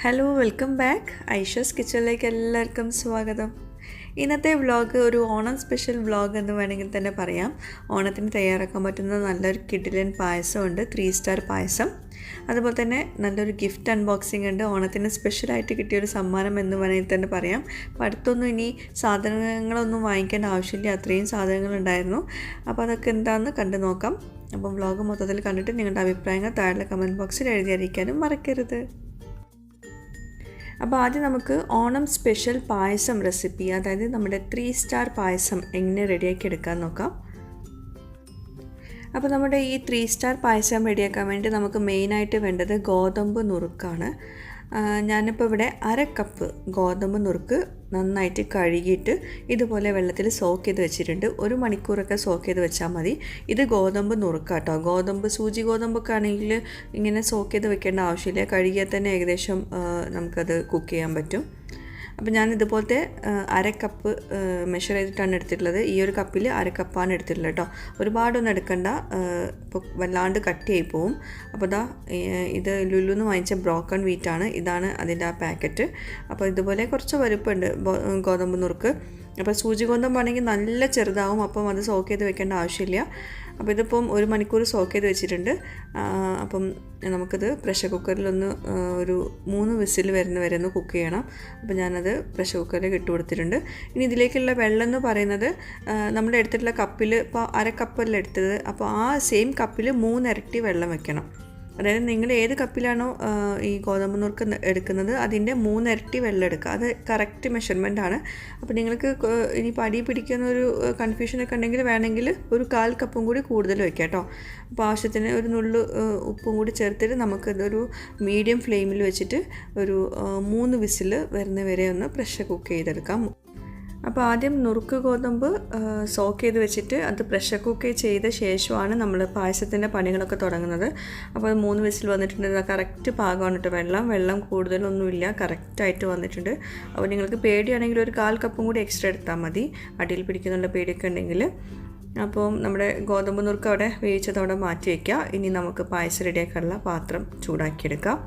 Hello welcome back. Aisha's കിച്ചണിലേക്ക് എല്ലാവർക്കും സ്വാഗതം. ഇന്നത്തെ വ്ളോഗ് ഒരു ഓണം സ്പെഷ്യൽ വ്ളോഗ് എന്ന് വേണമെങ്കിൽ തന്നെ പറയാം. ഓണത്തിന് തയ്യാറാക്കാൻ പറ്റുന്ന നല്ലൊരു കിടിലൻ പായസമുണ്ട്, 3 സ്റ്റാർ പായസം. അതുപോലെ തന്നെ നല്ലൊരു ഗിഫ്റ്റ് അൺബോക്സിംഗ് ഉണ്ട്. ഓണത്തിന് സ്പെഷ്യലായിട്ട് കിട്ടിയൊരു സമ്മാനം എന്ന് വേണമെങ്കിൽ തന്നെ പറയാം. അപ്പോൾ അടുത്തൊന്നും ഇനി സാധനങ്ങളൊന്നും വാങ്ങിക്കേണ്ട ആവശ്യമില്ല, അത്രയും സാധനങ്ങളുണ്ടായിരുന്നു. അപ്പോൾ അതൊക്കെ എന്താണെന്ന് കണ്ടു നോക്കാം. അപ്പം വ്ളോഗ് മൊത്തത്തിൽ കണ്ടിട്ട് നിങ്ങളുടെ അഭിപ്രായങ്ങൾ താഴെ കമൻറ്റ് ബോക്സിൽ എഴുതി അറിയിക്കാനും മറക്കരുത്. അപ്പോൾ ആദ്യം നമുക്ക് ഓണം സ്പെഷ്യൽ പായസം റെസിപ്പി, അതായത് നമ്മുടെ 3 സ്റ്റാർ പായസം എങ്ങനെ റെഡിയാക്കി എടുക്കാൻ നോക്കാം. അപ്പോൾ നമ്മുടെ ഈ 3 സ്റ്റാർ പായസം റെഡിയാക്കാൻ വേണ്ടി നമുക്ക് മെയിനായിട്ട് വേണ്ടത് ഗോതമ്പ് നുറുക്കാണ്. ഞാനിപ്പോൾ ഇവിടെ 1/2 കപ്പ് ഗോതമ്പ് നുറുക്ക് നന്നായിട്ട് കഴുകിയിട്ട് ഇതുപോലെ വെള്ളത്തിൽ സോക്ക് ചെയ്ത് വെച്ചിട്ടുണ്ട്. 1 മണിക്കൂറൊക്കെ സോക്ക് ചെയ്ത് വെച്ചാൽ മതി. ഇത് ഗോതമ്പ് നുറുക്കാട്ടോ. ഗോതമ്പ് സൂചി ഗോതമ്പൊക്കെ ആണെങ്കിൽ ഇങ്ങനെ സോക്ക് ചെയ്ത് വെക്കേണ്ട ആവശ്യമില്ല, കഴുകിയാൽ തന്നെ ഏകദേശം നമുക്കത് കുക്ക് ചെയ്യാൻ പറ്റും. അപ്പോൾ ഞാൻ ഇതുപോലത്തെ 1/2 കപ്പ് മെഷർ ചെയ്തിട്ടാണ് എടുത്തിട്ടുള്ളത്. ഈ ഒരു കപ്പിൽ 1/2 കപ്പാണ് എടുത്തിട്ടുള്ളത് കേട്ടോ. ഒരുപാടൊന്നും എടുക്കണ്ട, ഇപ്പോൾ വല്ലാണ്ട് കട്ടിയായി പോവും. അപ്പോൾ ഇത് ലുലുന്ന് വാങ്ങിച്ച ബ്രോക്കൺ വീറ്റാണ്, ഇതാണ് അതിൻ്റെ ആ പാക്കറ്റ്. അപ്പോൾ ഇതുപോലെ കുറച്ച് വലുപ്പമുണ്ട് ഗോതമ്പ് നുറുക്ക്. അപ്പോൾ സൂചി ഗോതമ്പാണെങ്കിൽ നല്ല ചെറുതാവും, അപ്പം അത് സോക്ക് ചെയ്ത് വെക്കേണ്ട ആവശ്യമില്ല. അപ്പോൾ ഇതിപ്പം 1 മണിക്കൂർ സോക്ക് ചെയ്ത് വെച്ചിട്ടുണ്ട്. അപ്പം നമുക്കിത് പ്രഷർ കുക്കറിലൊന്ന് ഒരു 3 വിസിൽ വരുന്ന വരെ ഒന്ന് കുക്ക് ചെയ്യണം. അപ്പോൾ ഞാനത് പ്രഷർ കുക്കറിലേക്ക് ഇട്ട് കൊടുത്തിട്ടുണ്ട്. ഇനി ഇതിലേക്കുള്ള വെള്ളം എന്ന് പറയുന്നത് നമ്മൾ എടുത്തിട്ടുള്ള കപ്പിൽ ഇപ്പോൾ 1/2 കപ്പല്ല എടുത്തത്, അപ്പോൾ ആ സെയിം കപ്പിൽ 3 ഇരട്ടി വെള്ളം വെക്കണം. അതായത് നിങ്ങൾ ഏത് കപ്പിലാണോ ഈ ഗോതമ്പ് നുറുക്ക് എടുക്കുന്നത് അതിൻ്റെ 3 ഇരട്ടി വെള്ളം എടുക്കുക. അത് കറക്റ്റ് മെഷർമെൻ്റ് ആണ്. അപ്പോൾ നിങ്ങൾക്ക് ഇനി പടി പിടിക്കുന്നൊരു കൺഫ്യൂഷനൊക്കെ ഉണ്ടെങ്കിൽ വേണമെങ്കിൽ ഒരു 1/4 കപ്പും കൂടി കൂടുതൽ വയ്ക്കാം കേട്ടോ. അപ്പോൾ ആവശ്യത്തിന് ഒരു നുള്ളു ഉപ്പും കൂടി ചേർത്തിട്ട് നമുക്കിതൊരു മീഡിയം ഫ്ലെയിമിൽ വെച്ചിട്ട് ഒരു 3 വിസിൽ വരുന്ന വരെ ഒന്ന് പ്രഷർ കുക്ക് ചെയ്തെടുക്കാം. അപ്പോൾ ആദ്യം നുറുക്ക് ഗോതമ്പ് സോക്ക് ചെയ്ത് വെച്ചിട്ട് അത് പ്രഷർ കുക്ക് ചെയ്ത ശേഷമാണ് നമ്മൾ പായസത്തിൻ്റെ പണികളൊക്കെ തുടങ്ങുന്നത്. അപ്പോൾ 3 വിസിൽ വന്നിട്ടുണ്ട്. കറക്റ്റ് പാകമാണ് കേട്ടോ. വെള്ളം കൂടുതലൊന്നുമില്ല, കറക്റ്റായിട്ട് വന്നിട്ടുണ്ട്. അപ്പോൾ നിങ്ങൾക്ക് പേടിയാണെങ്കിൽ ഒരു 1/4 കപ്പും കൂടി എക്സ്ട്രാ എടുത്താൽ മതി, അടിയിൽ പിടിക്കുന്നുള്ള പേടിയൊക്കെ ഉണ്ടെങ്കിൽ. അപ്പം നമ്മുടെ ഗോതമ്പ് നുറുക്ക് അവിടെ വേവിച്ചതവിടെ മാറ്റി വയ്ക്കുക. ഇനി നമുക്ക് പായസം റെഡിയാക്കാനുള്ള പാത്രം ചൂടാക്കിയെടുക്കാം.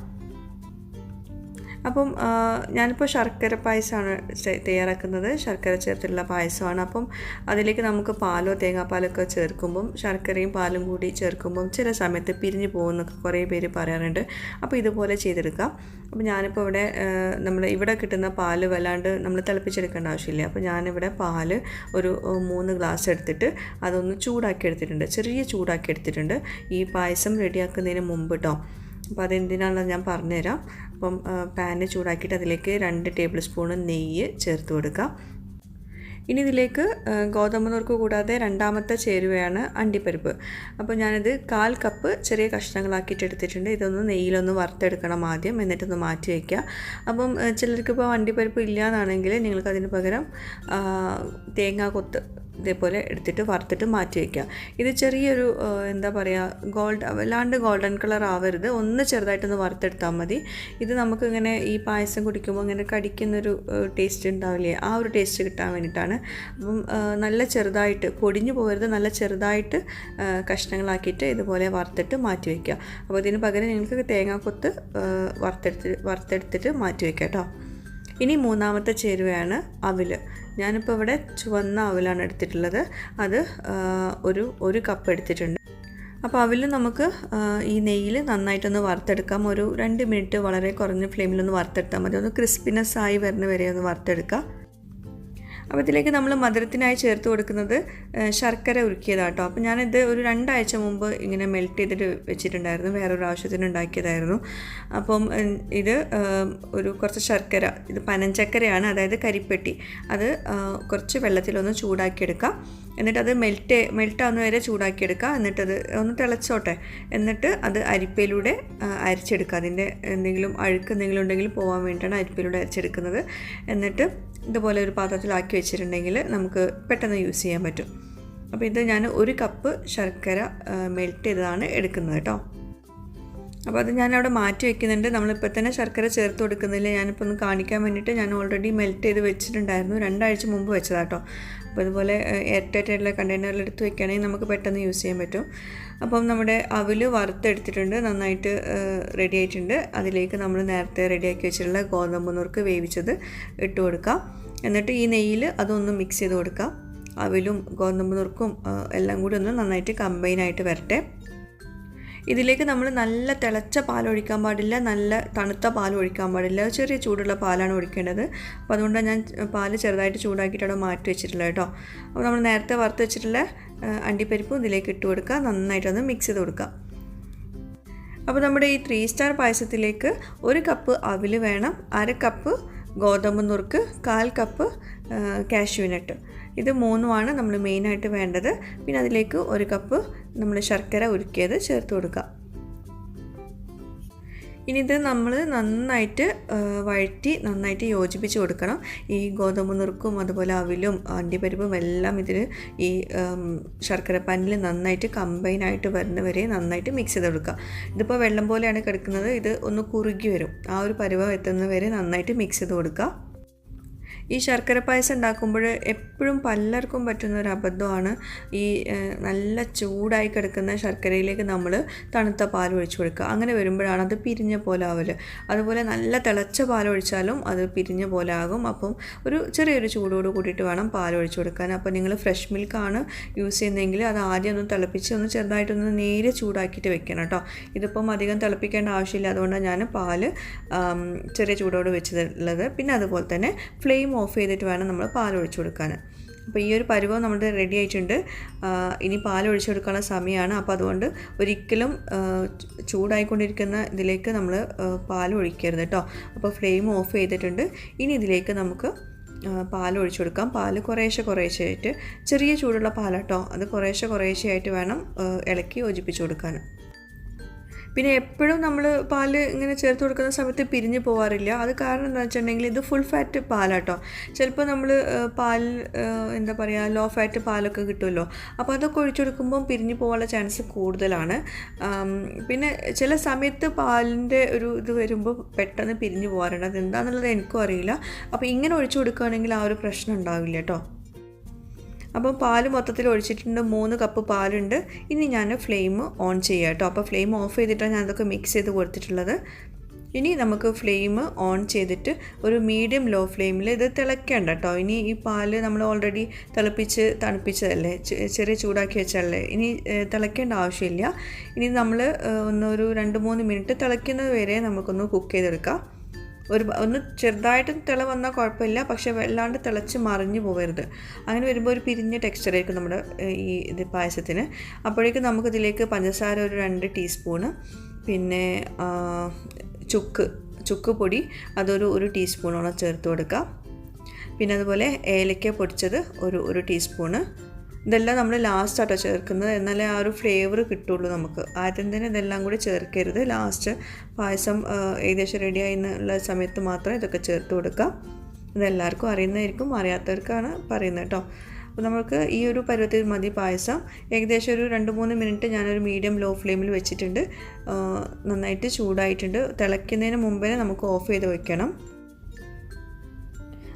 അപ്പം ഞാനിപ്പോൾ ശർക്കര പായസമാണ് തയ്യാറാക്കുന്നത്. ശർക്കര ചേർത്തുള്ള പായസമാണ്. അപ്പം അതിലേക്ക് നമുക്ക് പാലോ തേങ്ങാപ്പാലൊക്കെ ചേർക്കുമ്പം ശർക്കരയും പാലും കൂടി ചേർക്കുമ്പം ചില സമയത്ത് പിരിഞ്ഞു പോകുന്നൊക്കെ കുറേ പേര് പറയാറുണ്ട്. അപ്പോൾ ഇതുപോലെ ചെയ്തെടുക്കാം. അപ്പോൾ ഞാനിപ്പോൾ ഇവിടെ ഇവിടെ കിട്ടുന്ന പാല് വല്ലാണ്ട് നമ്മൾ തിളപ്പിച്ചെടുക്കേണ്ട ആവശ്യമില്ല. അപ്പോൾ ഞാനിവിടെ പാല് ഒരു 3 ഗ്ലാസ് എടുത്തിട്ട് അതൊന്ന് ചൂടാക്കി എടുത്തിട്ടുണ്ട്, ചെറിയ ചൂടാക്കി എടുത്തിട്ടുണ്ട് ഈ പായസം റെഡിയാക്കുന്നതിന് മുമ്പ് കേട്ടോ. അപ്പോൾ അതെന്തിനാണെന്ന് ഞാൻ പറഞ്ഞുതരാം. അപ്പം പാന് ചൂടാക്കിയിട്ട് അതിലേക്ക് 2 ടേബിൾ സ്പൂൺ നെയ്യ് ചേർത്ത് കൊടുക്കുക. ഇനി ഇതിലേക്ക് ഗോതമ്പ് നുറുക്ക് കൂടാതെ രണ്ടാമത്തെ ചേരുവയാണ് അണ്ടിപ്പരിപ്പ്. അപ്പോൾ ഞാനിത് 1/4 കപ്പ് ചെറിയ കഷ്ണങ്ങളാക്കിയിട്ട് എടുത്തിട്ടുണ്ട്. ഇതൊന്ന് നെയ്യിലൊന്ന് വറുത്തെടുക്കണം ആദ്യം, എന്നിട്ടൊന്ന് മാറ്റി വയ്ക്കുക. അപ്പം ചിലർക്കിപ്പോൾ അണ്ടിപ്പരിപ്പ് ഇല്ലയെന്നാണെങ്കിൽ നിങ്ങൾക്ക് അതിന് പകരം തേങ്ങാ കൊത്ത് ഇതേപോലെ എടുത്തിട്ട് വറുത്തിട്ട് മാറ്റി വയ്ക്കുക. ഇത് ചെറിയൊരു എന്താ പറയുക, വല്ലാണ്ട് ഗോൾഡൻ കളർ ആവരുത്, ഒന്ന് ചെറുതായിട്ടൊന്ന് വറുത്തെടുത്താൽ മതി. ഇത് നമുക്കിങ്ങനെ ഈ പായസം കുടിക്കുമ്പോൾ ഇങ്ങനെ കടിക്കുന്നൊരു ടേസ്റ്റ് ഉണ്ടാവില്ലേ, ആ ഒരു ടേസ്റ്റ് കിട്ടാൻ വേണ്ടിയിട്ടാണ്. അപ്പം നല്ല ചെറുതായിട്ട് പൊടിഞ്ഞു പോകരുത്, നല്ല ചെറുതായിട്ട് കഷ്ണങ്ങളാക്കിയിട്ട് ഇതുപോലെ വറുത്തിട്ട് മാറ്റി വയ്ക്കുക. അപ്പോൾ ഇതിന് പകരം നിങ്ങൾക്ക് തേങ്ങാക്കൊത്ത് വറുത്തെടുത്തിട്ട് മാറ്റി വയ്ക്കുക കേട്ടോ. ഇനി മൂന്നാമത്തെ ചേരുവയാണ് അവിൽ. ഞാനിപ്പോൾ ഇവിടെ ചുവന്ന അവിലാണ് എടുത്തിട്ടുള്ളത്. അത് ഒരു കപ്പ് എടുത്തിട്ടുണ്ട്. അപ്പോൾ അവിൽ നമുക്ക് ഈ നെയ്യിൽ നന്നായിട്ടൊന്ന് വറുത്തെടുക്കാം. ഒരു 2 മിനിറ്റ് വളരെ കുറഞ്ഞ ഫ്ലെയിമിലൊന്ന് വറുത്തെടുത്താൽ മതി. ഒന്ന് ക്രിസ്പിനെസ് ആയി വരുന്ന വരെ ഒന്ന് വറുത്തെടുക്കാം. അപ്പോൾ ഇതിലേക്ക് നമ്മൾ മധുരത്തിനായി ചേർത്ത് കൊടുക്കുന്നത് ശർക്കര ഉരുക്കിയതാട്ടോ. അപ്പോൾ ഞാനിത് ഒരു 2 ആഴ്ച മുമ്പ് ഇങ്ങനെ മെൽറ്റ് ചെയ്തിട്ട് വെച്ചിട്ടുണ്ടായിരുന്നു, വേറൊരു ആവശ്യത്തിന് ഉണ്ടാക്കിയതായിരുന്നു. അപ്പം ഇത് കുറച്ച് ശർക്കര, ഇത് പനഞ്ചക്കരയാണ്, അതായത് കരിപ്പെട്ടി. അത് കുറച്ച് വെള്ളത്തിലൊന്ന് ചൂടാക്കിയെടുക്കാം. എന്നിട്ട് അത് മെൽറ്റാവുന്ന വരെ ചൂടാക്കിയെടുക്കുക. എന്നിട്ടത് ഒന്ന് തിളച്ചോട്ടെ. എന്നിട്ട് അത് അരിപ്പയിലൂടെ അരിച്ചെടുക്കുക. അതിൻ്റെ എന്തെങ്കിലും അഴുക്ക് എന്തെങ്കിലും ഉണ്ടെങ്കിൽ പോകാൻ വേണ്ടിയിട്ടാണ് അരിപ്പയിലൂടെ അരിച്ചെടുക്കുന്നത്. എന്നിട്ട് ഇതുപോലെ ഒരു പാത്രത്തിലാക്കി വെച്ചിട്ടുണ്ടെങ്കിൽ നമുക്ക് പെട്ടെന്ന് യൂസ് ചെയ്യാൻ പറ്റും. അപ്പോൾ ഇത് ഞാൻ 1 കപ്പ് ശർക്കര മെൽറ്റ് ചെയ്തതാണ് എടുക്കുന്നത് കേട്ടോ. അപ്പോൾ അത് ഞാനവിടെ മാറ്റി വയ്ക്കുന്നുണ്ട്. നമ്മളിപ്പോൾ തന്നെ ശർക്കര ചേർത്ത് കൊടുക്കുന്നില്ല, ഞാനിപ്പോൾ ഒന്ന് കാണിക്കാൻ വേണ്ടിയിട്ട് ഞാൻ ഓൾറെഡി മെൽറ്റ് ചെയ്ത് വെച്ചിട്ടുണ്ടായിരുന്നു, 2 ആഴ്ച മുമ്പ് വെച്ചതാട്ടോ. അപ്പോൾ ഇതുപോലെ എയർ ടൈറ്റ് ആയിട്ടുള്ള കണ്ടെയ്നറിൽ എടുത്ത് വെക്കുകയാണെങ്കിൽ നമുക്ക് പെട്ടെന്ന് യൂസ് ചെയ്യാൻ പറ്റും. അപ്പം നമ്മുടെ അവിൽ വറുത്തെടുത്തിട്ടുണ്ട്, നന്നായിട്ട് റെഡി ആയിട്ടുണ്ട്. അതിലേക്ക് നമ്മൾ നേരത്തെ റെഡിയാക്കി വെച്ചിട്ടുള്ള ഗോതമ്പ് നുറുക്ക് വേവിച്ചത് ഇട്ട് കൊടുക്കാം. എന്നിട്ട് ഈ നെയ്യിൽ അതൊന്ന് മിക്സ് ചെയ്ത് കൊടുക്കാം. അവിലും ഗോതമ്പ് നുറുക്കും എല്ലാം കൂടി ഒന്ന് നന്നായിട്ട് കമ്പൈനായിട്ട് വരട്ടെ. ഇതിലേക്ക് നമ്മൾ നല്ല തിളച്ച പാൽ ഒഴിക്കാൻ പാടില്ല, നല്ല തണുത്ത പാൽ ഒഴിക്കാൻ പാടില്ല, ചെറിയ ചൂടുള്ള പാലാണ് ഒഴിക്കേണ്ടത്. അപ്പോൾ അതുകൊണ്ടാണ് ഞാൻ പാൽ ചെറുതായിട്ട് ചൂടാക്കിയിട്ട് അവിടെ മാറ്റി വെച്ചിട്ടുള്ളത് കേട്ടോ. അപ്പോൾ നമ്മൾ നേരത്തെ വറുത്ത് വെച്ചിട്ടുള്ള അണ്ടിപ്പരിപ്പും ഇതിലേക്ക് ഇട്ട് കൊടുക്കുക, നന്നായിട്ടൊന്ന് മിക്സ് ചെയ്ത് കൊടുക്കുക. അപ്പോൾ നമ്മുടെ ഈ 3 സ്റ്റാർ പായസത്തിലേക്ക് 1 കപ്പ് അവിൽ വേണം, 1/2 കപ്പ് ഗോതമ്പ് നുറുക്ക്, 1/4 കപ്പ് കാഷ്യൂ നട്ട്. ഇത് 3ആണ് നമ്മൾ മെയിനായിട്ട് വേണ്ടത്. പിന്നെ അതിലേക്ക് 1 കപ്പ് നമ്മൾ ശർക്കര ഉരുക്കിയത് ചേർത്ത് കൊടുക്കുക. ഇനി ഇത് നമ്മൾ നന്നായിട്ട് വഴറ്റി നന്നായിട്ട് യോജിപ്പിച്ച് കൊടുക്കണം. ഈ ഗോതമ്പ് നുറുക്കും അതുപോലെ അവിലും അണ്ടിപ്പരിപ്പും എല്ലാം ഇതിൽ ഈ ശർക്കര പാനിൽ നന്നായിട്ട് കമ്പൈനായിട്ട് വരുന്ന വരെ നന്നായിട്ട് മിക്സ് ചെയ്ത് കൊടുക്കുക. ഇതിപ്പോൾ വെള്ളം പോലെയാണ് കിടക്കുന്നത്, ഇത് ഒന്ന് കുറുകി വരും. ആ ഒരു പരുവം എത്തുന്ന വരെ നന്നായിട്ട് മിക്സ് ചെയ്ത് കൊടുക്കുക. ഈ ശർക്കര പായസം ഉണ്ടാക്കുമ്പോൾ എപ്പോഴും പലർക്കും പറ്റുന്ന ഒരു അബദ്ധമാണ് ഈ നല്ല ചൂടായി കിടക്കുന്ന ശർക്കരയിലേക്ക് നമ്മൾ തണുത്ത പാൽ ഒഴിച്ചു കൊടുക്കുക. അങ്ങനെ വരുമ്പോഴാണ് അത് പിരിഞ്ഞ പോലെ ആവല്. അതുപോലെ നല്ല തിളച്ച പാൽ ഒഴിച്ചാലും അത് പിരിഞ്ഞ പോലെ ആകും. അപ്പം ഒരു ചെറിയൊരു ചൂടോട് കൂടിയിട്ട് വേണം പാൽ ഒഴിച്ചു കൊടുക്കാൻ. അപ്പോൾ നിങ്ങൾ ഫ്രഷ് മിൽക്കാണ് യൂസ് ചെയ്യുന്നതെങ്കിൽ അത് ആദ്യം ഒന്ന് തിളപ്പിച്ച് ഒന്ന് ചെറുതായിട്ടൊന്ന് നേരെ ചൂടാക്കിയിട്ട് വെക്കണം കേട്ടോ. ഇതിപ്പം അധികം തിളപ്പിക്കേണ്ട ആവശ്യമില്ല, അതുകൊണ്ടാണ് ഞാൻ പാൽ ചെറിയ ചൂടോട് വെച്ചിട്ടുള്ളത്. പിന്നെ അതുപോലെ തന്നെ ഫ്ലെയിം ഓഫ് ചെയ്തിട്ട് വേണം നമ്മൾ പാൽ ഒഴിച്ചു കൊടുക്കാൻ. അപ്പോൾ ഈ ഒരു പരുവം നമ്മുടെ റെഡി ആയിട്ടുണ്ട്. ഇനി പാൽ ഒഴിച്ചു കൊടുക്കാനുള്ള സമയമാണ്. അപ്പോൾ അതുകൊണ്ട് ഒരിക്കലും ചൂടായിക്കൊണ്ടിരിക്കുന്ന ഇതിലേക്ക് നമ്മൾ പാൽ ഒഴിക്കരുത് കേട്ടോ. അപ്പോൾ ഫ്ലെയിം ഓഫ് ചെയ്തിട്ടുണ്ട്. ഇനി ഇതിലേക്ക് നമുക്ക് പാൽ ഒഴിച്ചു കൊടുക്കാം. പാൽ കുറേശ്ശെ ആയിട്ട്, ചെറിയ ചൂടുള്ള പാലാട്ടോ, അത് കുറേശ്ശെ ആയിട്ട് വേണം ഇളക്കി യോജിപ്പിച്ച് കൊടുക്കാൻ. പിന്നെ എപ്പോഴും നമ്മൾ പാൽ ഇങ്ങനെ ചേർത്ത് കൊടുക്കുന്ന സമയത്ത് പിരിഞ്ഞ് പോകാറില്ല. അത് കാരണം എന്താണെന്ന് വെച്ചിട്ടുണ്ടെങ്കിൽ ഇത് ഫുൾ ഫാറ്റ് പാലാട്ടോ. ചിലപ്പോൾ നമ്മൾ പാൽ എന്താ പറയുക, ലോ ഫാറ്റ് പാലൊക്കെ കിട്ടുമല്ലോ, അപ്പോൾ അതൊക്കെ ഒഴിച്ചു കൊടുക്കുമ്പം പിരിഞ്ഞ് പോകാനുള്ള ചാൻസ് കൂടുതലാണ്. പിന്നെ ചില സമയത്ത് പാലിൻ്റെ ഒരു ഇത് വരുമ്പോൾ പെട്ടെന്ന് പിരിഞ്ഞ് പോകാറുണ്ട്. അതെന്താണെന്നുള്ളത് എനിക്കും അറിയില്ല. അപ്പോൾ ഇങ്ങനെ ഒഴിച്ചു കൊടുക്കുകയാണെങ്കിൽ ആ ഒരു പ്രശ്നം ഉണ്ടാവില്ല കേട്ടോ. അപ്പോൾ പാൽ മൊത്തത്തിൽ ഒഴിച്ചിട്ടുണ്ട്, 3 കപ്പ് പാലുണ്ട്. ഇനി ഞാൻ ഫ്ലെയിം ഓൺ ചെയ്യാം കേട്ടോ. അപ്പോൾ ഫ്ലെയിം ഓഫ് ചെയ്തിട്ടാണ് ഞാൻ അതൊക്കെ മിക്സ് ചെയ്ത് കൊടുത്തിട്ടുള്ളത്. ഇനി നമുക്ക് ഫ്ലെയിം ഓൺ ചെയ്തിട്ട് ഒരു മീഡിയം ലോ ഫ്ലെയിമിൽ ഇത് തിളയ്ക്കേണ്ട കേട്ടോ. ഇനി ഈ പാല് നമ്മൾ ഓൾറെഡി തിളപ്പിച്ച് തണുപ്പിച്ചതല്ലേ, ചെറിയ ചൂടാക്കി വെച്ചതല്ലേ, ഇനി തിളയ്ക്കേണ്ട ആവശ്യമില്ല. ഇനി നമ്മൾ ഒരു 2-3 മിനിറ്റ് തിളയ്ക്കുന്നത് വരെ നമുക്കൊന്ന് കുക്ക് ചെയ്തെടുക്കാം. ഒന്ന് ചെറുതായിട്ട് തിള വന്നാൽ കുഴപ്പമില്ല, പക്ഷേ വല്ലാണ്ട് തിളച്ച് മറിഞ്ഞു പോകരുത്. അങ്ങനെ വരുമ്പോൾ ഒരു പിരിഞ്ഞ ടെക്സ്ചറായിരിക്കും നമ്മുടെ ഈ ഇത് പായസത്തിന്. അപ്പോഴേക്കും നമുക്കിതിലേക്ക് പഞ്ചസാര ഒരു 2 ടീസ്പൂണ്, പിന്നെ ചുക്ക് പൊടി അതൊരു 1 ടീസ്പൂണോളം ചേർത്ത് കൊടുക്കാം. പിന്നെ അതുപോലെ ഏലക്ക പൊടിച്ചത് ഒരു ടീസ്പൂണ്. ഇതെല്ലാം നമ്മൾ ലാസ്റ്റാട്ടോ ചേർക്കുന്നത്, എന്നാലേ ആ ഒരു ഫ്ലേവർ കിട്ടുള്ളൂ നമുക്ക്. ആദ്യം തന്നെ ഇതെല്ലാം കൂടി ചേർക്കരുത്. ലാസ്റ്റ് പായസം ഏകദേശം റെഡിയായി എന്നുള്ള സമയത്ത് മാത്രം ഇതൊക്കെ ചേർത്ത് കൊടുക്കാം. ഇതെല്ലാവർക്കും അറിയുന്നതായിരിക്കും, അറിയാത്തവർക്കാണ് പറയുന്നത് കേട്ടോ. അപ്പോൾ നമുക്ക് ഈ ഒരു പരുവത്തിൽ മതി പായസം. ഏകദേശം ഒരു 2-3 മിനിറ്റ് ഞാനൊരു മീഡിയം ലോ ഫ്ലെയിമിൽ വെച്ചിട്ടുണ്ട്. നന്നായിട്ട് ചൂടായിട്ടുണ്ട്. തിളയ്ക്കുന്നതിന് മുമ്പേ നമുക്ക് ഓഫ് ചെയ്ത് വയ്ക്കണം.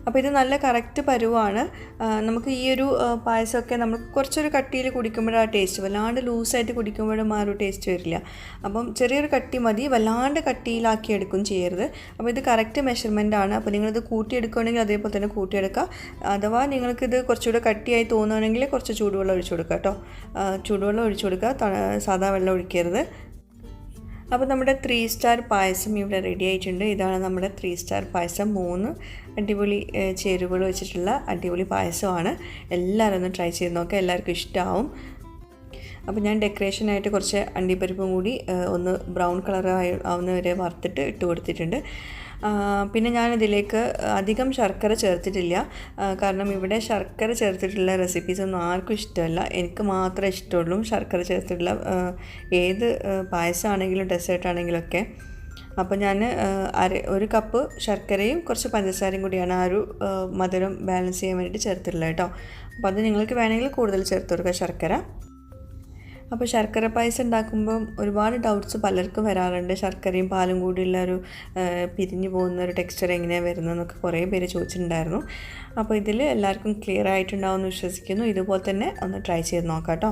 അപ്പോൾ ഇത് നല്ല കറക്റ്റ് പരുവാണ്. നമുക്ക് ഈ ഒരു പായസമൊക്കെ നമ്മൾ കുറച്ചൊരു കട്ടിയിൽ കുടിക്കുമ്പോഴാണ് ടേസ്റ്റ്, വല്ലാണ്ട് ലൂസായിട്ട് കുടിക്കുമ്പോഴും ആ ഒരു ടേസ്റ്റ് വരില്ല. അപ്പം ചെറിയൊരു കട്ടി മതി, വല്ലാണ്ട് കട്ടിയിലാക്കി എടുക്കും ചെയ്യരുത്. അപ്പോൾ ഇത് കറക്റ്റ് മെഷർമെൻ്റ് ആണ്. അപ്പോൾ നിങ്ങളിത് കൂട്ടിയെടുക്കുകയാണെങ്കിൽ അതേപോലെ തന്നെ കൂട്ടിയെടുക്കുക. അഥവാ നിങ്ങൾക്കിത് കുറച്ചുകൂടെ കട്ടിയായി തോന്നുകയാണെങ്കിൽ കുറച്ച് ചൂടുവെള്ളം ഒഴിച്ചു കൊടുക്കുക കേട്ടോ. ചൂടുവെള്ളം ഒഴിച്ചു കൊടുക്കുക, സാധാ വെള്ളം ഒഴിക്കരുത്. അപ്പോൾ നമ്മുടെ 3 സ്റ്റാർ പായസം ഇവിടെ റെഡി ആയിട്ടുണ്ട്. ഇതാണ് നമ്മുടെ 3 സ്റ്റാർ പായസം. 3 അടിപൊളി ചേരുവകൾ വെച്ചിട്ടുള്ള അടിപൊളി പായസമാണ്. എല്ലാവരും ഒന്ന് ട്രൈ ചെയ്ത് നോക്കുക, എല്ലാവർക്കും ഇഷ്ടമാവും. അപ്പോൾ ഞാൻ ഡെക്കറേഷനായിട്ട് കുറച്ച് അണ്ടിപ്പരിപ്പും കൂടി ഒന്ന് ബ്രൗൺ കളർ ആവുന്നവരെ വറുത്തിട്ട് ഇട്ട് കൊടുത്തിട്ടുണ്ട്. പിന്നെ ഞാനിതിലേക്ക് അധികം ശർക്കര ചേർത്തിട്ടില്ല, കാരണം ഇവിടെ ശർക്കര ചേർത്തിട്ടുള്ള റെസിപ്പീസൊന്നും ആർക്കും ഇഷ്ടമല്ല. എനിക്ക് മാത്രമേ ഇഷ്ടമുള്ളൂ ശർക്കര ചേർത്തിട്ടുള്ള ഏത് പായസമാണെങ്കിലും ഡെസേർട്ടാണെങ്കിലും ഒക്കെ. അപ്പോൾ ഞാൻ 1 കപ്പ് ശർക്കരയും കുറച്ച് പഞ്ചസാരയും കൂടിയാണ് ആ ഒരു മധുരം ബാലൻസ് ചെയ്യാൻ വേണ്ടിയിട്ട് ചേർത്തിട്ടുള്ളത് കേട്ടോ. അപ്പോൾ അത് നിങ്ങൾക്ക് വേണമെങ്കിൽ കൂടുതൽ ചേർത്ത് കൊടുക്കുക ശർക്കര. അപ്പോൾ ശർക്കര പായസം ഉണ്ടാക്കുമ്പം ഒരുപാട് ഡൗട്ട്സ് പലർക്കും വരാറുണ്ട്. ശർക്കരയും പാലും കൂടിയുള്ള ഒരു പിരിഞ്ഞു പോകുന്ന ഒരു ടെക്സ്ചർ എങ്ങനെയാണ് വരുന്നതെന്നൊക്കെ കുറേ പേര് ചോദിച്ചിട്ടുണ്ടായിരുന്നു. അപ്പോൾ ഇതിൽ എല്ലാവർക്കും ക്ലിയർ ആയിട്ടുണ്ടാവുമെന്ന് വിശ്വസിക്കുന്നു. ഇതുപോലെ തന്നെ ഒന്ന് ട്രൈ ചെയ്ത് നോക്കാം കേട്ടോ.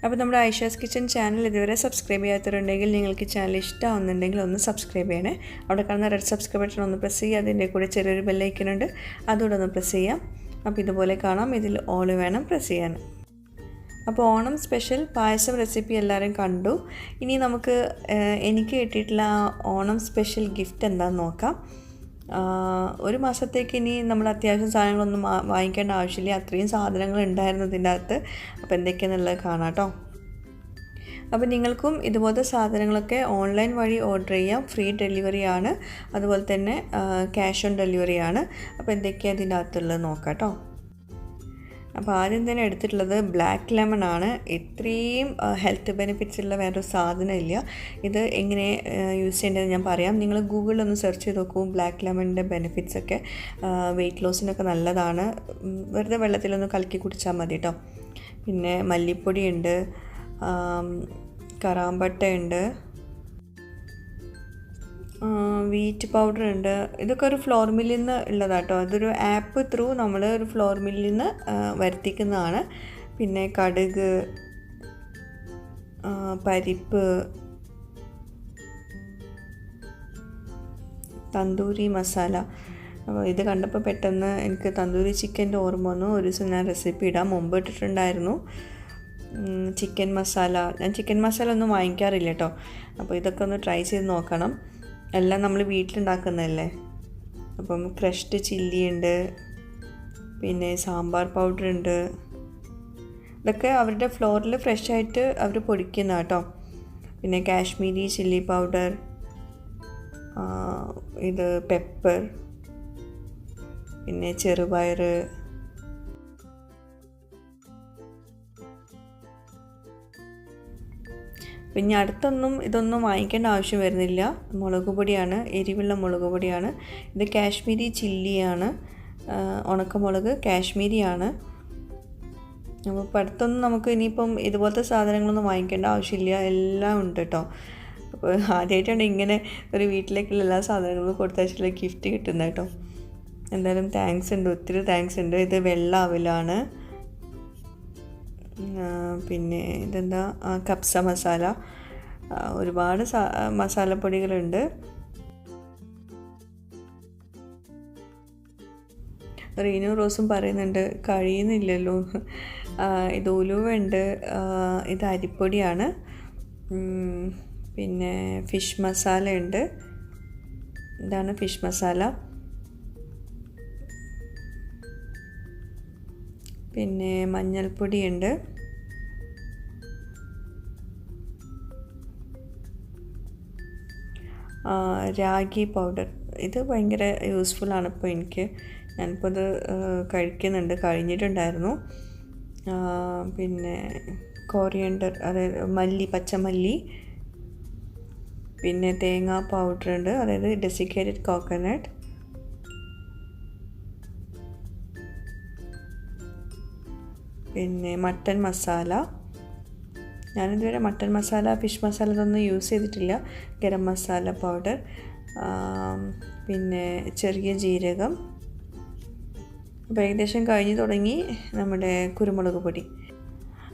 അപ്പോൾ നമ്മുടെ ഐഷാസ് കിച്ചൻ ചാനൽ ഇതുവരെ സബ്സ്ക്രൈബ് ചെയ്യാത്തവരുണ്ടെങ്കിൽ നിങ്ങൾക്ക് ഈ ചാനൽ ഇഷ്ടമാവുന്നുണ്ടെങ്കിൽ ഒന്ന് സബ്സ്ക്രൈബ് ചെയ്യണേ. അവിടെ കാണുന്ന റെഡ് സബ്സ്ക്രൈബ് ബട്ടൺ ഒന്ന് പ്രസ് ചെയ്യുക. അതിൻ്റെ കൂടെ ചെറിയൊരു ബെല്ലൈക്കൺ ഉണ്ട്, അതുകൂടെ ഒന്ന് പ്രസ് ചെയ്യാം. അപ്പോൾ ഇതുപോലെ കാണാം, ഇതിൽ ഓൾ വേണം പ്രസ് ചെയ്യാൻ. അപ്പോൾ ഓണം സ്പെഷ്യൽ പായസം റെസിപ്പി എല്ലാവരും കണ്ടു. ഇനി നമുക്ക് എനിക്ക് കിട്ടിയിട്ടുള്ള ഓണം സ്പെഷ്യൽ ഗിഫ്റ്റ് എന്താണെന്ന് നോക്കാം. ഒരു മാസത്തേക്ക് ഇനി നമ്മൾ അത്യാവശ്യം സാധനങ്ങളൊന്നും വാങ്ങിക്കേണ്ട ആവശ്യമില്ല, അത്രയും സാധനങ്ങൾ ഉണ്ടായിരുന്നു ഇതിൻ്റെ അകത്ത്. അപ്പോൾ എന്തൊക്കെയാണെന്നുള്ളത് കാണാം കേട്ടോ. അപ്പോൾ നിങ്ങൾക്കും ഇതുപോലത്തെ സാധനങ്ങളൊക്കെ ഓൺലൈൻ വഴി ഓർഡർ ചെയ്യാം. ഫ്രീ ഡെലിവറി ആണ്, അതുപോലെ തന്നെ ക്യാഷ് ഓൺ ഡെലിവറി ആണ്. അപ്പോൾ എന്തൊക്കെയാണ് ഇതിൻ്റെ അകത്തുള്ളത് നോക്കാം കേട്ടോ. അപ്പോൾ ആദ്യം തന്നെ എടുത്തിട്ടുള്ളത് ബ്ലാക്ക് ലെമൺ ആണ്. ഇത്രയും ഹെൽത്ത് ബെനിഫിറ്റ്സ് ഉള്ള വേറൊരു സാധനമില്ല. ഇത് എങ്ങനെ യൂസ് ചെയ്യേണ്ടതെന്ന് ഞാൻ പറയാം. നിങ്ങൾ ഗൂഗിളിലൊന്ന് സെർച്ച് ചെയ്ത് നോക്കൂ ബ്ലാക്ക് ലെമണിൻ്റെ ബെനിഫിറ്റ്സ് ഒക്കെ. വെയിറ്റ് ലോസിനൊക്കെ നല്ലതാണ്. വെറുതെ വെള്ളത്തിലൊന്ന് കലക്കി കുടിച്ചാൽ മതി കേട്ടോ. പിന്നെ മല്ലിപ്പൊടി ഉണ്ട്, കറാമ്പട്ട ഉണ്ട്, വീറ്റ് പൗഡർ ഉണ്ട്. ഇതൊക്കെ ഒരു ഫ്ലോർ മില്ലിൽ നിന്ന് ഉള്ളതാട്ടോ. ഇതൊരു ആപ്പ് ത്രൂ നമ്മൾ ഒരു ഫ്ലോർ മില്ലിൽ നിന്ന് വരുത്തിക്കുന്നതാണ്. പിന്നെ കടുക്, പരിപ്പ്, തന്തൂരി മസാല. അപ്പോൾ ഇത് കണ്ടപ്പോൾ പെട്ടെന്ന് എനിക്ക് തന്തൂരി ചിക്കൻ്റെ ഓർമ്മ വന്നു. ഒരു ദിവസം ഞാൻ റെസിപ്പി ഇടാം, മുമ്പ് ഇട്ടിട്ടുണ്ടായിരുന്നു. ചിക്കൻ മസാല, ഞാൻ ചിക്കൻ മസാല ഒന്നും വാങ്ങിക്കാറില്ല കേട്ടോ. അപ്പോൾ ഇതൊക്കെ ഒന്ന് ട്രൈ ചെയ്ത് നോക്കണം. എല്ലാം നമ്മൾ വീട്ടിലുണ്ടാക്കുന്നതല്ലേ. അപ്പം ക്രഷ്ഡ് ചില്ലി ഉണ്ട്, പിന്നെ സാമ്പാർ പൗഡർ ഉണ്ട്. ഇതൊക്കെ അവരുടെ ഫ്ലോറിൽ ഫ്രഷ് ആയിട്ട് അവർ പൊടിക്കുന്ന കേട്ടോ. പിന്നെ കാശ്മീരി ചില്ലി പൗഡർ, ഇത് പെപ്പർ, പിന്നെ ചെറുപയർ, പിന്നെ അടുത്തൊന്നും ഇതൊന്നും വാങ്ങിക്കേണ്ട ആവശ്യം വരുന്നില്ല. മുളക് പൊടിയാണ്, എരിവുള്ള മുളക് പൊടിയാണ്. ഇത് കാശ്മീരി ചില്ലിയാണ്, ഉണക്കമുളക് കാശ്മീരിയാണ്. അപ്പോൾ ഇപ്പോൾ അടുത്തൊന്നും നമുക്ക് ഇനിയിപ്പം ഇതുപോലത്തെ സാധനങ്ങളൊന്നും വാങ്ങിക്കേണ്ട ആവശ്യമില്ല, എല്ലാം ഉണ്ട് കേട്ടോ. അപ്പോൾ ആദ്യമായിട്ടാണ് ഇങ്ങനെ ഒരു വീട്ടിലേക്കുള്ള എല്ലാ സാധനങ്ങളും കൊടുത്തയച്ചുള്ള ഗിഫ്റ്റ് കിട്ടുന്നത് കേട്ടോ. എന്തായാലും താങ്ക്സ് ഉണ്ട്, ഒത്തിരി താങ്ക്സ് ഉണ്ട്. ഇത് വെള്ള അവിലാണ്. പിന്നെ ഇതെന്താ, കപ്സ മസാല. ഒരുപാട് മസാലപ്പൊടികളുണ്ട്. റീനു റോസും പറയുന്നുണ്ട് കഴിയുന്നില്ലല്ലോ. ഇത് ഉലുവ ഉണ്ട്, ഇത് അരിപ്പൊടിയാണ്. പിന്നെ ഫിഷ് മസാല ഉണ്ട്, ഇതാണ് ഫിഷ് മസാല. പിന്നെ മഞ്ഞൾപ്പൊടിയുണ്ട്, രാഗി പൗഡർ. ഇത് ഭയങ്കര യൂസ്ഫുള്ളാണ് ഇപ്പോൾ എനിക്ക്. ഞാനിപ്പോൾ ഇത് കഴിക്കുന്നുണ്ട്, കഴിഞ്ഞിട്ടുണ്ടായിരുന്നു. പിന്നെ കോറിയൻഡർ, അതായത് മല്ലി, പച്ചമല്ലി. പിന്നെ തേങ്ങാ പൗഡർ ഉണ്ട്, അതായത് ഡെസിക്കേറ്റഡ് കോക്കനട്ട്. പിന്നെ മട്ടൻ മസാല. ഞാനിതുവരെ മട്ടൻ മസാല, ഫിഷ് മസാല ഇതൊന്നും യൂസ് ചെയ്തിട്ടില്ല. ഗരം മസാല പൗഡർ, പിന്നെ ചെറിയ ജീരകം. അപ്പോൾ ഏകദേശം കഴിഞ്ഞ് തുടങ്ങി നമ്മുടെ കുരുമുളക് പൊടി.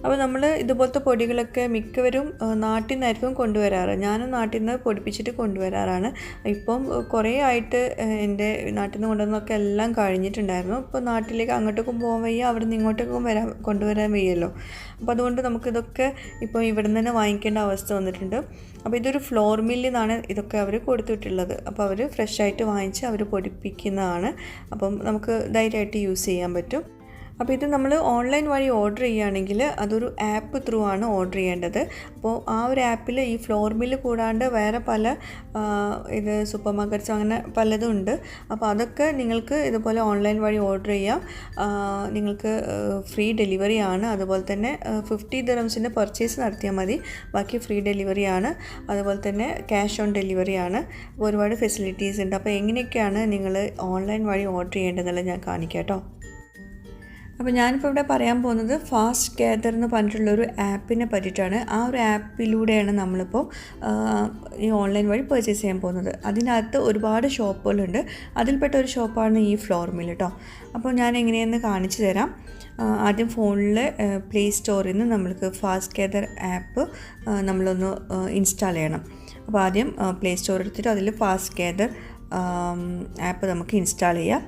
അപ്പോൾ നമ്മൾ ഇതുപോലത്തെ പൊടികളൊക്കെ മിക്കവരും നാട്ടിൽ നിന്നായിരിക്കും കൊണ്ടുവരാറ്. ഞാനും നാട്ടിൽ നിന്ന് പൊടിപ്പിച്ചിട്ട് കൊണ്ടുവരാറാണ്. ഇപ്പം കുറേ ആയിട്ട് എൻ്റെ നാട്ടിൽ നിന്ന് കൊണ്ടുവന്നൊക്കെ എല്ലാം കഴിഞ്ഞിട്ടുണ്ടായിരുന്നു. ഇപ്പോൾ നാട്ടിലേക്ക് അങ്ങോട്ടേക്കും പോകാൻ വയ്യ, അവിടെ നിന്ന് ഇങ്ങോട്ടേക്കും കൊണ്ടുവരാൻ വയ്യല്ലോ. അപ്പോൾ അതുകൊണ്ട് നമുക്കിതൊക്കെ ഇപ്പോൾ ഇവിടെ നിന്ന് തന്നെ വാങ്ങിക്കേണ്ട അവസ്ഥ വന്നിട്ടുണ്ട്. അപ്പോൾ ഇതൊരു ഫ്ലോർ മില്ലിൽ നിന്നാണ് ഇതൊക്കെ അവർ കൊടുത്തിട്ടുള്ളത്. അപ്പോൾ അവർ ഫ്രഷ് ആയിട്ട് വാങ്ങിച്ച് അവർ പൊടിപ്പിക്കുന്നതാണ്. അപ്പം നമുക്ക് ധൈര്യമായിട്ട് യൂസ് ചെയ്യാൻ പറ്റും. അപ്പോൾ ഇത് നമ്മൾ ഓൺലൈൻ വഴി ഓർഡർ ചെയ്യുകയാണെങ്കിൽ അതൊരു ആപ്പ് ത്രൂ ആണ് ഓർഡർ ചെയ്യേണ്ടത്. അപ്പോൾ ആ ഒരു ആപ്പിൽ ഈ ഫ്ലോർ മില്ല് കൂടാണ്ട് വേറെ പല ഇത് സൂപ്പർ മാർക്കറ്റ്സ് അങ്ങനെ പലതും ഉണ്ട്. അപ്പോൾ അതൊക്കെ നിങ്ങൾക്ക് ഇതുപോലെ ഓൺലൈൻ വഴി ഓർഡർ ചെയ്യാം. നിങ്ങൾക്ക് ഫ്രീ ഡെലിവറി ആണ്. അതുപോലെ തന്നെ 50 ദിർഹംസിൻ്റെ പർച്ചേസ് നടത്തിയാൽ മതി, ബാക്കി ഫ്രീ ഡെലിവറി ആണ്. അതുപോലെ തന്നെ ക്യാഷ് ഓൺ ഡെലിവറി ആണ്. അപ്പോൾ ഒരുപാട് ഫെസിലിറ്റീസ് ഉണ്ട്. അപ്പോൾ എങ്ങനെയൊക്കെയാണ് നിങ്ങൾ ഓൺലൈൻ വഴി ഓർഡർ ചെയ്യേണ്ടതെന്നുള്ളത് ഞാൻ കാണിക്കാം കേട്ടോ. അപ്പോൾ ഞാനിപ്പോൾ ഇവിടെ പറയാൻ പോകുന്നത് ഫാസ്റ്റ് ഗ്യാദർ എന്ന് പറഞ്ഞിട്ടുള്ളൊരു ആപ്പിനെ പറ്റിയിട്ടാണ്. ആ ഒരു ആപ്പിലൂടെയാണ് നമ്മളിപ്പോൾ ഈ ഓൺലൈൻ വഴി പർച്ചേസ് ചെയ്യാൻ പോകുന്നത്. അതിനകത്ത് ഒരുപാട് ഷോപ്പുകളുണ്ട്. അതിൽപ്പെട്ട ഒരു ഷോപ്പാണ് ഈ ഫ്ലോർ മിൽ കേട്ടോ. അപ്പോൾ ഞാൻ എങ്ങനെയെന്ന് കാണിച്ചു തരാം. ആദ്യം ഫോണിൽ പ്ലേ സ്റ്റോറിൽ നിന്ന് നമ്മൾക്ക് ഫാസ്റ്റ് ഗ്യാദർ ആപ്പ് നമ്മളൊന്ന് ഇൻസ്റ്റാൾ ചെയ്യണം. അപ്പോൾ ആദ്യം പ്ലേ സ്റ്റോർ എടുത്തിട്ട് അതിൽ ഫാസ്റ്റ് ഗ്യാദർ ആപ്പ് നമുക്ക് ഇൻസ്റ്റാൾ ചെയ്യാം.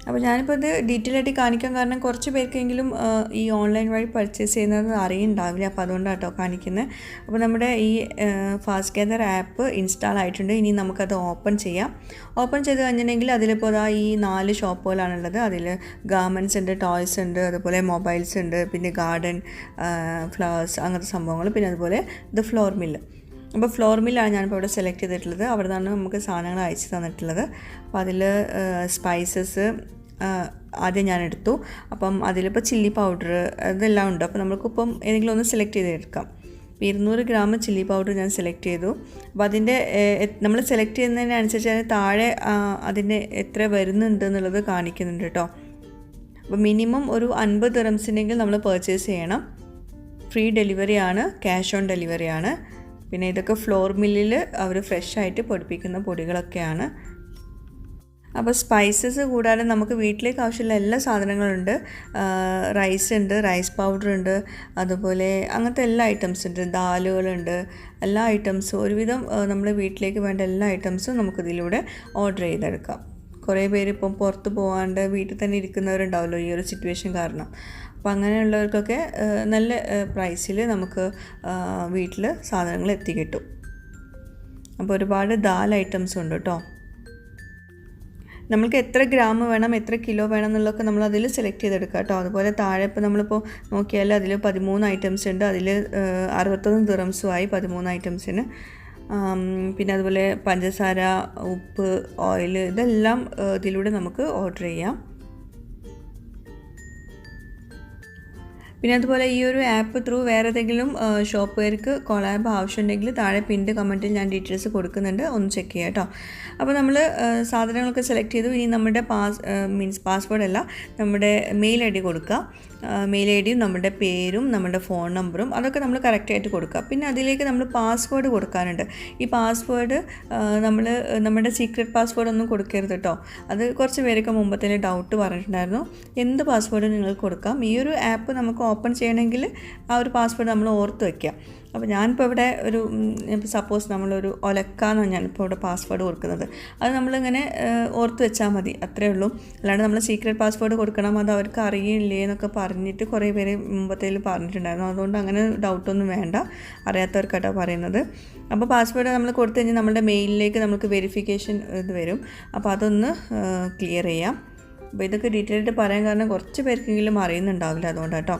അപ്പോൾ ഞാനിപ്പോൾ ഇത് ഡീറ്റെയിൽ ആയിട്ട് കാണിക്കാൻ കാരണം കുറച്ച് പേർക്കെങ്കിലും ഈ ഓൺലൈൻ വഴി പർച്ചേസ് ചെയ്യുന്നത് അറിയുന്നുണ്ടാവില്ല. അപ്പോൾ അതുകൊണ്ടാണ് കേട്ടോ കാണിക്കുന്നത്. അപ്പോൾ നമ്മുടെ ഈ ഫാസ്റ്റ് ഗ്യാദർ ആപ്പ് ഇൻസ്റ്റാൾ ആയിട്ടുണ്ട്. ഇനി നമുക്കത് ഓപ്പൺ ചെയ്യാം. ഓപ്പൺ ചെയ്ത് കഴിഞ്ഞിട്ടുണ്ടെങ്കിൽ അതിലിപ്പോൾ ഈ 4 ഷോപ്പുകളാണുള്ളത്. അതിൽ ഗാർമെൻറ്റ്സ് ഉണ്ട്, ടോയ്സ് ഉണ്ട്, അതുപോലെ മൊബൈൽസ് ഉണ്ട്, പിന്നെ ഗാർഡൻ, ഫ്ലവേഴ്സ്, അങ്ങനത്തെ സംഭവങ്ങൾ, പിന്നെ അതുപോലെ ഇത് ഫ്ലോർ മില്ല്. അപ്പോൾ ഫ്ലോർ മില്ലാണ് ഞാനിപ്പോൾ ഇവിടെ സെലക്ട് ചെയ്തിട്ടുള്ളത്. അവിടെ നിന്നാണ് നമുക്ക് സാധനങ്ങൾ അയച്ചു തന്നിട്ടുള്ളത്. അപ്പോൾ അതിൽ സ്പൈസസ് ആദ്യം ഞാൻ എടുത്തു. അപ്പം അതിലിപ്പോൾ ചില്ലി പൗഡർ ഇതെല്ലാം ഉണ്ട്. അപ്പോൾ നമുക്കിപ്പം ഏതെങ്കിലും ഒന്ന് സെലക്ട് ചെയ്തെടുക്കാം. 200 ഗ്രാം ചില്ലി പൗഡർ ഞാൻ സെലക്ട് ചെയ്തു. അപ്പോൾ അതിൻ്റെ നമ്മൾ സെലക്ട് ചെയ്യുന്നതിനനുസരിച്ച് അതിന് താഴെ അതിന് എത്ര വരുന്നുണ്ട് എന്നുള്ളത് കാണിക്കുന്നുണ്ട് കേട്ടോ. അപ്പോൾ മിനിമം ഒരു 50 ദിർഹംസിനെങ്കിൽ നമ്മൾ പർച്ചേസ് ചെയ്യണം. ഫ്രീ ഡെലിവറിയാണ്, ക്യാഷ് ഓൺ ഡെലിവറിയാണ്. പിന്നെ ഇതൊക്കെ ഫ്ലോർ മില്ലിൽ അവർ ഫ്രഷ് ആയിട്ട് പൊടിപ്പിക്കുന്ന പൊടികളൊക്കെയാണ്. അപ്പോൾ സ്പൈസസ് കൂടാതെ നമുക്ക് വീട്ടിലേക്ക് ആവശ്യമുള്ള എല്ലാ സാധനങ്ങളുണ്ട്. റൈസ് ഉണ്ട്, റൈസ് പൗഡർ ഉണ്ട്, അതുപോലെ അങ്ങനത്തെ എല്ലാ ഐറ്റംസ് ഉണ്ട്, ദാലുകളുണ്ട്, എല്ലാ ഐറ്റംസും ഒരുവിധം നമ്മുടെ വീട്ടിലേക്ക് വേണ്ട എല്ലാ ഐറ്റംസും നമുക്കിതിലൂടെ ഓർഡർ ചെയ്തെടുക്കാം. കുറേ പേര് ഇപ്പം പുറത്ത് പോകാണ്ട് വീട്ടിൽ തന്നെ ഇരിക്കുന്നവരുണ്ടാവുമല്ലോ ഈ ഒരു സിറ്റുവേഷൻ കാരണം. അപ്പോൾ അങ്ങനെയുള്ളവർക്കൊക്കെ നല്ല പ്രൈസിൽ നമുക്ക് വീട്ടിൽ സാധനങ്ങൾ എത്തിക്കിട്ടും. അപ്പോൾ ഒരുപാട് ദാൽ ഐറ്റംസ് ഉണ്ട് കേട്ടോ. നമ്മൾക്ക് എത്ര ഗ്രാം വേണം, എത്ര കിലോ വേണം എന്നുള്ളതൊക്കെ നമ്മൾ അതിൽ സെലക്ട് ചെയ്തെടുക്കുക കേട്ടോ. അതുപോലെ താഴെ ഇപ്പോൾ നമ്മളിപ്പോൾ നോക്കിയാൽ അതിൽ 13 ഐറ്റംസ് ഉണ്ട്. അതിൽ 61 ദിർഹംസുമായി 13 ഐറ്റംസിന്. പിന്നെ അതുപോലെ പഞ്ചസാര, ഉപ്പ്, ഓയിൽ, ഇതെല്ലാം ഇതിലൂടെ നമുക്ക് ഓർഡർ ചെയ്യാം. പിന്നെ അതുപോലെ ഈ ഒരു ആപ്പ് ത്രൂ വേറെ ഏതെങ്കിലും ഷോപ്പുകാർക്ക് കൊളാബ് ആവശ്യമുണ്ടെങ്കിൽ താഴെ പിൻ്റെ കമൻറ്റിൽ ഞാൻ ഡീറ്റെയിൽസ് കൊടുക്കുന്നുണ്ട്, ഒന്ന് ചെക്ക് ചെയ്യാം കേട്ടോ. അപ്പോൾ നമ്മൾ സാധനങ്ങളൊക്കെ സെലക്ട് ചെയ്തു. ഇനി നമ്മുടെ പാസ്വേഡ് അല്ല, നമ്മുടെ മെയിൽ ഐ ഡി കൊടുക്കുക. മെയിൽ ഐ ഡിയും നമ്മുടെ പേരും നമ്മുടെ ഫോൺ നമ്പറും അതൊക്കെ നമ്മൾ കറക്റ്റായിട്ട് കൊടുക്കുക. പിന്നെ അതിലേക്ക് നമ്മൾ പാസ്വേഡ് കൊടുക്കാനുണ്ട്. ഈ പാസ്വേഡ് നമ്മൾ നമ്മുടെ സീക്രട്ട് പാസ്വേഡ് ഒന്നും കൊടുക്കരുത് കേട്ടോ. അത് കുറച്ച് പേരൊക്കെ മുമ്പത്തേന് ഡൗട്ട് പറഞ്ഞിട്ടുണ്ടായിരുന്നു. എന്ത് പാസ്വേഡ് നിങ്ങൾക്ക് കൊടുക്കാം. ഈ ഒരു ആപ്പ് നമുക്ക് ഓപ്പൺ ചെയ്യണമെങ്കിൽ ആ ഒരു പാസ്വേഡ് നമ്മൾ ഓർത്ത് വയ്ക്കുക. അപ്പോൾ ഞാനിപ്പോൾ ഇവിടെ ഒരു സപ്പോസ് നമ്മളൊരു ഒലക്കാന്നാണ് ഞാനിപ്പോൾ ഇവിടെ പാസ്വേഡ് കൊടുക്കുന്നത്. അത് നമ്മളിങ്ങനെ ഓർത്ത് വെച്ചാൽ മതി, അത്രയേ ഉള്ളൂ. അല്ലാണ്ട് നമ്മൾ സീക്രട്ട് പാസ്വേഡ് കൊടുക്കണം, അത് അവർക്ക് അറിയില്ലേ എന്നൊക്കെ പറഞ്ഞിട്ട് കുറേ പേര് മുമ്പത്തേൽ പറഞ്ഞിട്ടുണ്ടായിരുന്നു. അതുകൊണ്ട് അങ്ങനെ ഡൗട്ടൊന്നും വേണ്ട, അറിയാത്തവർക്കാട്ടോ പറയുന്നത്. അപ്പോൾ പാസ്വേഡ് നമ്മൾ കൊടുത്തു കഴിഞ്ഞാൽ നമ്മുടെ മെയിലിലേക്ക് നമുക്ക് വെരിഫിക്കേഷൻ ഇത് വരും. അപ്പോൾ അതൊന്ന് ക്ലിയർ ചെയ്യാം. അപ്പോൾ ഇതൊക്കെ ഡീറ്റെയിൽ ആയിട്ട് പറയാൻ കാരണം കുറച്ച് പേർക്കെങ്കിലും അറിയുന്നുണ്ടാവില്ല, അതുകൊണ്ടാണ് കേട്ടോ.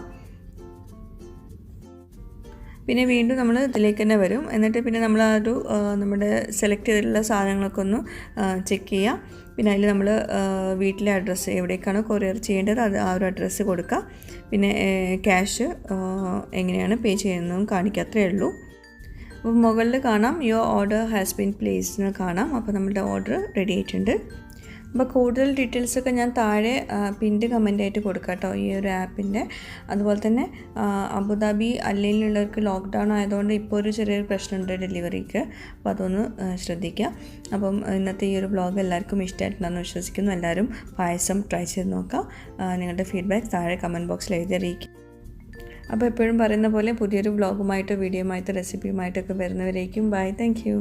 പിന്നെ വീണ്ടും നമ്മൾ ഇതിലേക്ക് തന്നെ വരും. എന്നിട്ട് പിന്നെ നമ്മൾ ആ ഒരു നമ്മുടെ സെലക്ട് ചെയ്തിട്ടുള്ള സാധനങ്ങളൊക്കെ ഒന്ന് ചെക്ക് ചെയ്യാം. പിന്നെ അതിൽ നമ്മൾ വീട്ടിലെ അഡ്രസ്സ് എവിടേക്കാണോ കൊറിയർ ചെയ്യേണ്ടത് അത് ആ ഒരു അഡ്രസ്സ് കൊടുക്കുക. പിന്നെ ക്യാഷ് എങ്ങനെയാണ് പേ ചെയ്യുന്നതും കാണിക്കുക, അത്രയേ ഉള്ളൂ. അപ്പോൾ മുകളിൽ കാണാം your order has been placed എന്ന് കാണാം. അപ്പോൾ നമ്മുടെ ഓർഡർ റെഡി ആയിട്ടുണ്ട്. അപ്പോൾ കൂടുതൽ ഡീറ്റെയിൽസൊക്കെ ഞാൻ താഴെ പിൻ്റെ കമൻ്റായിട്ട് കൊടുക്കാം കേട്ടോ ഈ ഒരു ആപ്പിൻ്റെ. അതുപോലെ തന്നെ അബുദാബി അല്ലയിലുള്ളവർക്ക് ലോക്ക്ഡൗൺ ആയതുകൊണ്ട് ഇപ്പോൾ ഒരു ചെറിയൊരു പ്രശ്നമുണ്ട് ഡെലിവറിക്ക്. അപ്പോൾ അതൊന്ന് ശ്രദ്ധിക്കുക. അപ്പം ഇന്നത്തെ ഈ ഒരു വ്ളോഗ് എല്ലാവർക്കും ഇഷ്ടമായിട്ടുണ്ടെന്ന് വിശ്വസിക്കുന്നു. എല്ലാവരും പായസം ട്രൈ ചെയ്ത് നോക്കാം. നിങ്ങളുടെ ഫീഡ്ബാക്ക് താഴെ കമൻറ്റ് ബോക്സിൽ എഴുതി അറിയിക്കുക. അപ്പോൾ എപ്പോഴും പറയുന്ന പോലെ പുതിയൊരു വ്ളോഗുമായിട്ടോ വീഡിയോയുമായിട്ടോ റെസിപ്പിയുമായിട്ടൊക്കെ വരുന്നവരേക്കും ബൈ, താങ്ക് യു.